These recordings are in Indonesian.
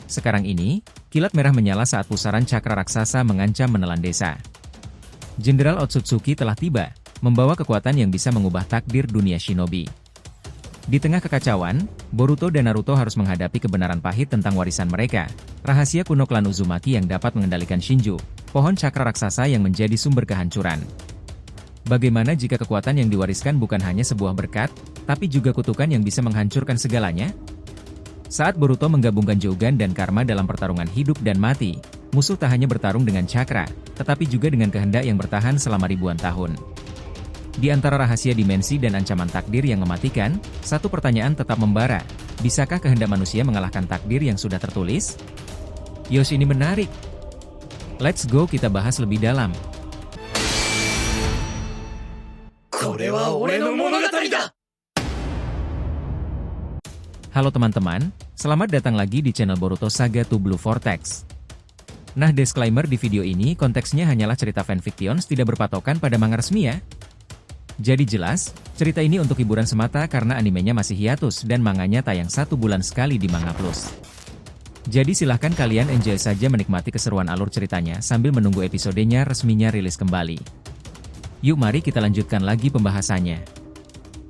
Sekarang ini, kilat merah menyala saat pusaran cakra raksasa mengancam menelan desa. Jenderal Otsutsuki telah tiba, membawa kekuatan yang bisa mengubah takdir dunia shinobi. Di tengah kekacauan, Boruto dan Naruto harus menghadapi kebenaran pahit tentang warisan mereka, rahasia kuno klan Uzumaki yang dapat mengendalikan Shinju, pohon cakra raksasa yang menjadi sumber kehancuran. Bagaimana jika kekuatan yang diwariskan bukan hanya sebuah berkat, tapi juga kutukan yang bisa menghancurkan segalanya? Saat Boruto menggabungkan Jougan dan Karma dalam pertarungan hidup dan mati, musuh tak hanya bertarung dengan cakra, tetapi juga dengan kehendak yang bertahan selama ribuan tahun. Di antara rahasia dimensi dan ancaman takdir yang mematikan, satu pertanyaan tetap membara, bisakah kehendak manusia mengalahkan takdir yang sudah tertulis? Yos, ini menarik. Let's go, kita bahas lebih dalam. Halo teman-teman, selamat datang lagi di channel Boruto Saga to Blue Vortex. Nah, disclaimer di video ini konteksnya hanyalah cerita fanfictions tidak berpatokan pada manga resmi ya. Jadi jelas, cerita ini untuk hiburan semata karena animenya masih hiatus dan manganya tayang 1 bulan sekali di Manga Plus. Jadi silahkan kalian enjoy saja menikmati keseruan alur ceritanya sambil menunggu episodenya resminya rilis kembali. Yuk mari kita lanjutkan lagi pembahasannya.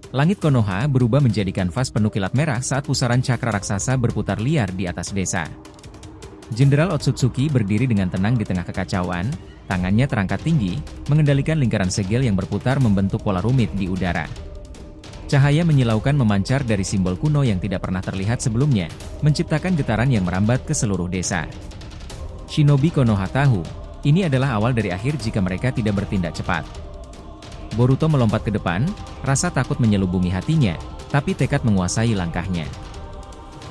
Langit Konoha berubah menjadi kanvas penuh kilat merah saat pusaran cakra raksasa berputar liar di atas desa. Jenderal Otsutsuki berdiri dengan tenang di tengah kekacauan, tangannya terangkat tinggi, mengendalikan lingkaran segel yang berputar membentuk pola rumit di udara. Cahaya menyilaukan memancar dari simbol kuno yang tidak pernah terlihat sebelumnya, menciptakan getaran yang merambat ke seluruh desa. Shinobi Konoha tahu, ini adalah awal dari akhir jika mereka tidak bertindak cepat. Boruto melompat ke depan, rasa takut menyelubungi hatinya, tapi tekad menguasai langkahnya.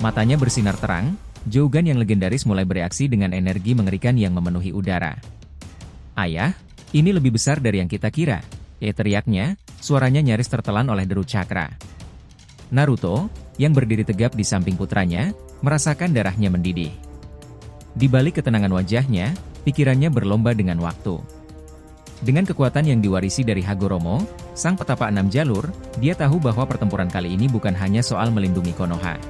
Matanya bersinar terang, Jougan yang legendaris mulai bereaksi dengan energi mengerikan yang memenuhi udara. Ayah, ini lebih besar dari yang kita kira, teriaknya, suaranya nyaris tertelan oleh deru cakra. Naruto, yang berdiri tegap di samping putranya, merasakan darahnya mendidih. Di balik ketenangan wajahnya, pikirannya berlomba dengan waktu. Dengan kekuatan yang diwarisi dari Hagoromo, sang petapa 6 jalur, dia tahu bahwa pertempuran kali ini bukan hanya soal melindungi Konoha.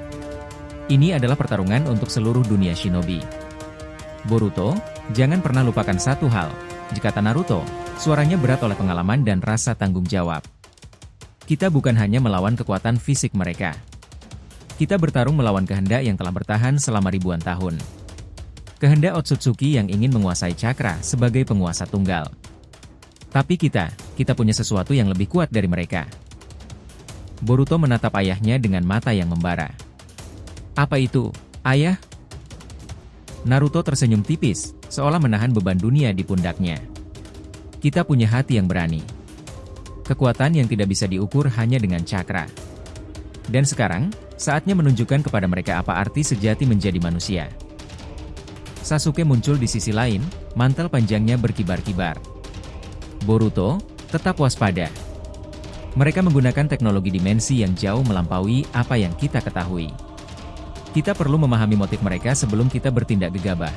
Ini adalah pertarungan untuk seluruh dunia shinobi. Boruto, jangan pernah lupakan satu hal, kata Naruto, suaranya berat oleh pengalaman dan rasa tanggung jawab. Kita bukan hanya melawan kekuatan fisik mereka. Kita bertarung melawan kehendak yang telah bertahan selama ribuan tahun. Kehendak Otsutsuki yang ingin menguasai cakra sebagai penguasa tunggal. Tapi kita punya sesuatu yang lebih kuat dari mereka. Boruto menatap ayahnya dengan mata yang membara. Apa itu, ayah? Naruto tersenyum tipis, seolah menahan beban dunia di pundaknya. Kita punya hati yang berani. Kekuatan yang tidak bisa diukur hanya dengan cakra. Dan sekarang, saatnya menunjukkan kepada mereka apa arti sejati menjadi manusia. Sasuke muncul di sisi lain, mantel panjangnya berkibar-kibar. Boruto, tetap waspada. Mereka menggunakan teknologi dimensi yang jauh melampaui apa yang kita ketahui. Kita perlu memahami motif mereka sebelum kita bertindak gegabah.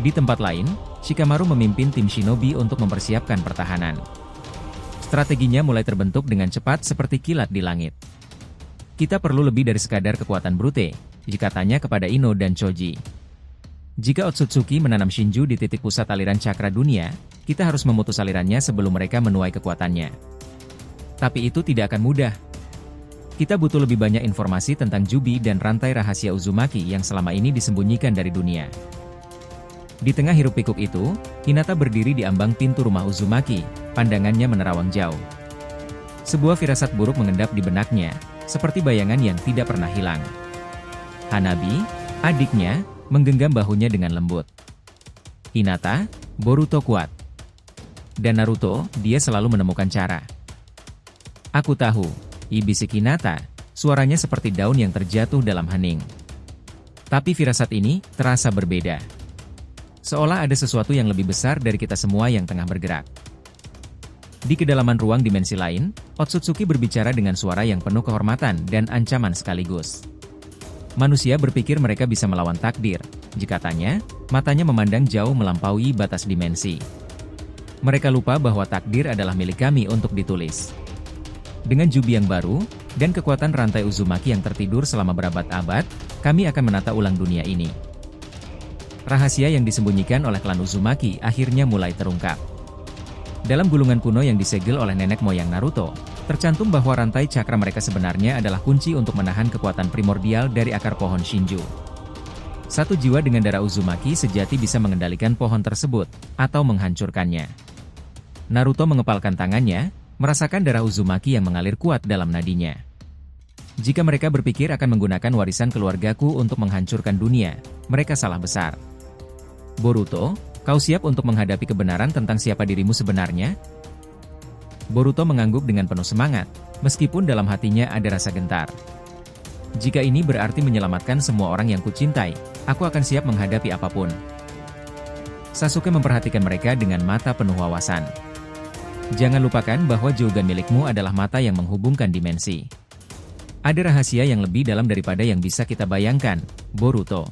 Di tempat lain, Shikamaru memimpin tim shinobi untuk mempersiapkan pertahanan. Strateginya mulai terbentuk dengan cepat seperti kilat di langit. Kita perlu lebih dari sekadar kekuatan brute, katanya kepada Ino dan Choji. Jika Otsutsuki menanam Shinju di titik pusat aliran cakra dunia, kita harus memutus alirannya sebelum mereka menuai kekuatannya. Tapi itu tidak akan mudah. Kita butuh lebih banyak informasi tentang Jubi dan rantai rahasia Uzumaki yang selama ini disembunyikan dari dunia. Di tengah hiruk-pikuk itu, Hinata berdiri di ambang pintu rumah Uzumaki, pandangannya menerawang jauh. Sebuah firasat buruk mengendap di benaknya, seperti bayangan yang tidak pernah hilang. Hanabi, adiknya, menggenggam bahunya dengan lembut. Hinata, Boruto kuat. Dan Naruto, dia selalu menemukan cara. Aku tahu, bisik Hinata, suaranya seperti daun yang terjatuh dalam hening. Tapi firasat ini terasa berbeda. Seolah ada sesuatu yang lebih besar dari kita semua yang tengah bergerak. Di kedalaman ruang dimensi lain, Otsutsuki berbicara dengan suara yang penuh kehormatan dan ancaman sekaligus. Manusia berpikir mereka bisa melawan takdir, katanya, matanya memandang jauh melampaui batas dimensi. Mereka lupa bahwa takdir adalah milik kami untuk ditulis. Dengan Jubi yang baru, dan kekuatan rantai Uzumaki yang tertidur selama berabad-abad, kami akan menata ulang dunia ini. Rahasia yang disembunyikan oleh klan Uzumaki akhirnya mulai terungkap. Dalam gulungan kuno yang disegel oleh nenek moyang Naruto, tercantum bahwa rantai cakra mereka sebenarnya adalah kunci untuk menahan kekuatan primordial dari akar pohon Shinju. Satu jiwa dengan darah Uzumaki sejati bisa mengendalikan pohon tersebut, atau menghancurkannya. Naruto mengepalkan tangannya, merasakan darah Uzumaki yang mengalir kuat dalam nadinya. Jika mereka berpikir akan menggunakan warisan keluargaku untuk menghancurkan dunia, mereka salah besar. Boruto, kau siap untuk menghadapi kebenaran tentang siapa dirimu sebenarnya? Boruto mengangguk dengan penuh semangat, meskipun dalam hatinya ada rasa gentar. Jika ini berarti menyelamatkan semua orang yang kucintai, aku akan siap menghadapi apapun. Sasuke memperhatikan mereka dengan mata penuh wawasan. Jangan lupakan bahwa Jougan milikmu adalah mata yang menghubungkan dimensi. Ada rahasia yang lebih dalam daripada yang bisa kita bayangkan, Boruto.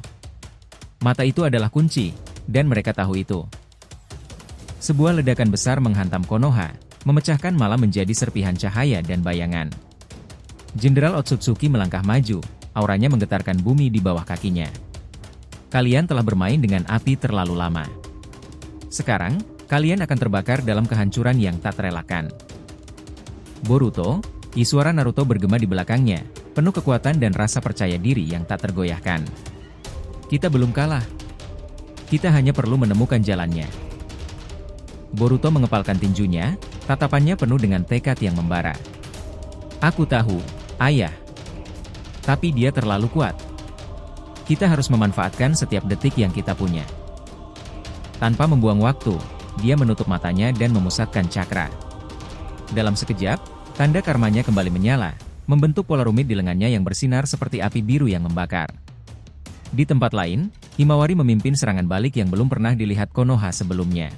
Mata itu adalah kunci, dan mereka tahu itu. Sebuah ledakan besar menghantam Konoha, memecahkan malam menjadi serpihan cahaya dan bayangan. Jenderal Otsutsuki melangkah maju, auranya menggetarkan bumi di bawah kakinya. Kalian telah bermain dengan api terlalu lama. Sekarang, kalian akan terbakar dalam kehancuran yang tak terelakkan. Boruto, suara Naruto bergema di belakangnya, penuh kekuatan dan rasa percaya diri yang tak tergoyahkan. Kita belum kalah. Kita hanya perlu menemukan jalannya. Boruto mengepalkan tinjunya, tatapannya penuh dengan tekad yang membara. Aku tahu, ayah. Tapi dia terlalu kuat. Kita harus memanfaatkan setiap detik yang kita punya. Tanpa membuang waktu, dia menutup matanya dan memusatkan cakra. Dalam sekejap, tanda karmanya kembali menyala, membentuk pola rumit di lengannya yang bersinar seperti api biru yang membakar. Di tempat lain, Himawari memimpin serangan balik yang belum pernah dilihat Konoha sebelumnya.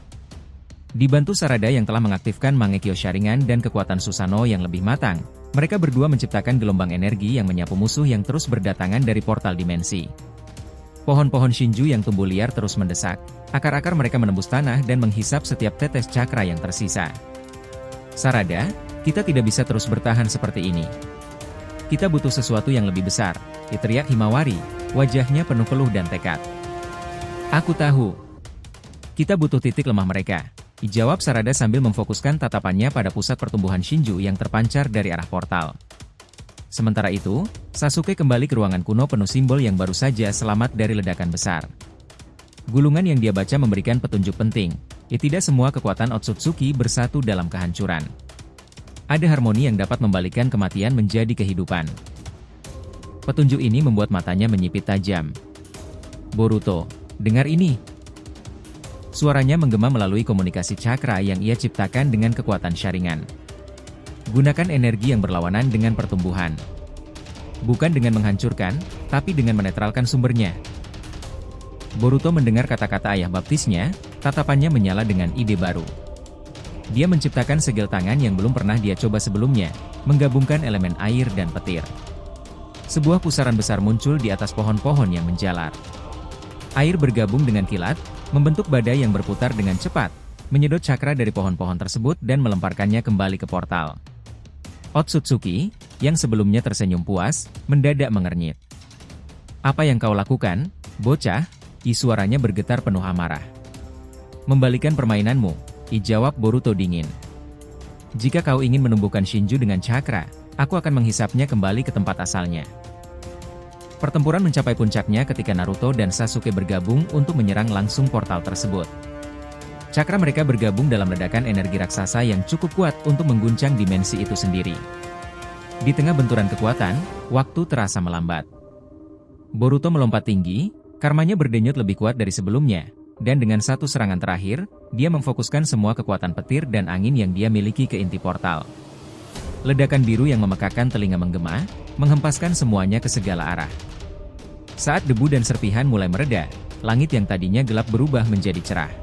Dibantu Sarada yang telah mengaktifkan Mangekyo Sharingan dan kekuatan Susanoo yang lebih matang, mereka berdua menciptakan gelombang energi yang menyapu musuh yang terus berdatangan dari portal dimensi. Pohon-pohon Shinju yang tumbuh liar terus mendesak, akar-akar mereka menembus tanah dan menghisap setiap tetes cakra yang tersisa. Sarada, kita tidak bisa terus bertahan seperti ini. Kita butuh sesuatu yang lebih besar, teriak Himawari, wajahnya penuh peluh dan tekad. Aku tahu. Kita butuh titik lemah mereka, jawab Sarada sambil memfokuskan tatapannya pada pusat pertumbuhan Shinju yang terpancar dari arah portal. Sementara itu, Sasuke kembali ke ruangan kuno penuh simbol yang baru saja selamat dari ledakan besar. Gulungan yang dia baca memberikan petunjuk penting, tidak semua kekuatan Otsutsuki bersatu dalam kehancuran. Ada harmoni yang dapat membalikan kematian menjadi kehidupan. Petunjuk ini membuat matanya menyipit tajam. Boruto, dengar ini. Suaranya menggema melalui komunikasi cakra yang ia ciptakan dengan kekuatan Sharingan. Gunakan energi yang berlawanan dengan pertumbuhan. Bukan dengan menghancurkan, tapi dengan menetralkan sumbernya. Boruto mendengar kata-kata ayah baptisnya, tatapannya menyala dengan ide baru. Dia menciptakan segel tangan yang belum pernah dia coba sebelumnya, menggabungkan elemen air dan petir. Sebuah pusaran besar muncul di atas pohon-pohon yang menjalar. Air bergabung dengan kilat, membentuk badai yang berputar dengan cepat, menyedot cakra dari pohon-pohon tersebut dan melemparkannya kembali ke portal. Otsutsuki, yang sebelumnya tersenyum puas, mendadak mengernyit. Apa yang kau lakukan, bocah? Suaranya bergetar penuh amarah. Membalikan permainanmu, jawab Boruto dingin. Jika kau ingin menumbuhkan Shinju dengan cakra, aku akan menghisapnya kembali ke tempat asalnya. Pertempuran mencapai puncaknya ketika Naruto dan Sasuke bergabung untuk menyerang langsung portal tersebut. Cakra mereka bergabung dalam ledakan energi raksasa yang cukup kuat untuk mengguncang dimensi itu sendiri. Di tengah benturan kekuatan, waktu terasa melambat. Boruto melompat tinggi, karmanya berdenyut lebih kuat dari sebelumnya, dan dengan satu serangan terakhir, dia memfokuskan semua kekuatan petir dan angin yang dia miliki ke inti portal. Ledakan biru yang memekakan telinga menggema, menghempaskan semuanya ke segala arah. Saat debu dan serpihan mulai mereda, langit yang tadinya gelap berubah menjadi cerah.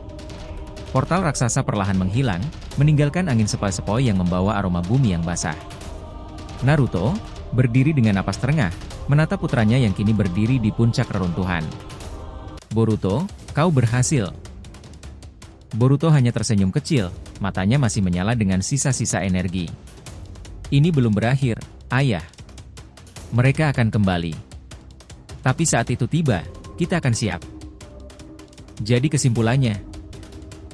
Portal raksasa perlahan menghilang, meninggalkan angin sepoi-sepoi yang membawa aroma bumi yang basah. Naruto, berdiri dengan napas terengah, menatap putranya yang kini berdiri di puncak reruntuhan. Boruto, kau berhasil. Boruto hanya tersenyum kecil, matanya masih menyala dengan sisa-sisa energi. Ini belum berakhir, ayah. Mereka akan kembali. Tapi saat itu tiba, kita akan siap. Jadi kesimpulannya,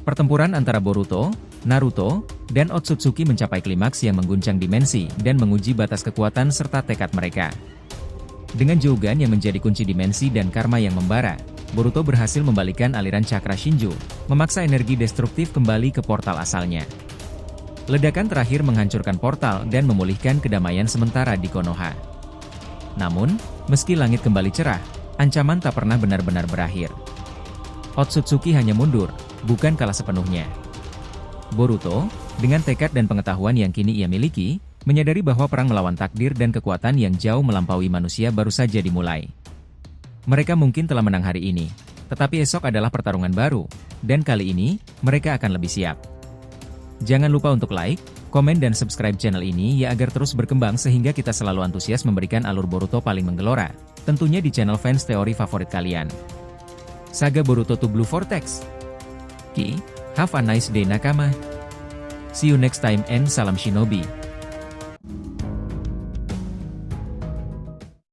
pertempuran antara Boruto, Naruto, dan Otsutsuki mencapai klimaks yang mengguncang dimensi dan menguji batas kekuatan serta tekad mereka. Dengan Jougan yang menjadi kunci dimensi dan karma yang membara, Boruto berhasil membalikan aliran cakra Shinju, memaksa energi destruktif kembali ke portal asalnya. Ledakan terakhir menghancurkan portal dan memulihkan kedamaian sementara di Konoha. Namun, meski langit kembali cerah, ancaman tak pernah benar-benar berakhir. Otsutsuki hanya mundur, bukan kalah sepenuhnya. Boruto, dengan tekad dan pengetahuan yang kini ia miliki, menyadari bahwa perang melawan takdir dan kekuatan yang jauh melampaui manusia baru saja dimulai. Mereka mungkin telah menang hari ini, tetapi esok adalah pertarungan baru, dan kali ini, mereka akan lebih siap. Jangan lupa untuk like, komen dan subscribe channel ini ya agar terus berkembang sehingga kita selalu antusias memberikan alur Boruto paling menggelora, tentunya di channel fans teori favorit kalian. Saga Boruto to Blue Vortex. Have a nice day nakama. See you next time and salam shinobi.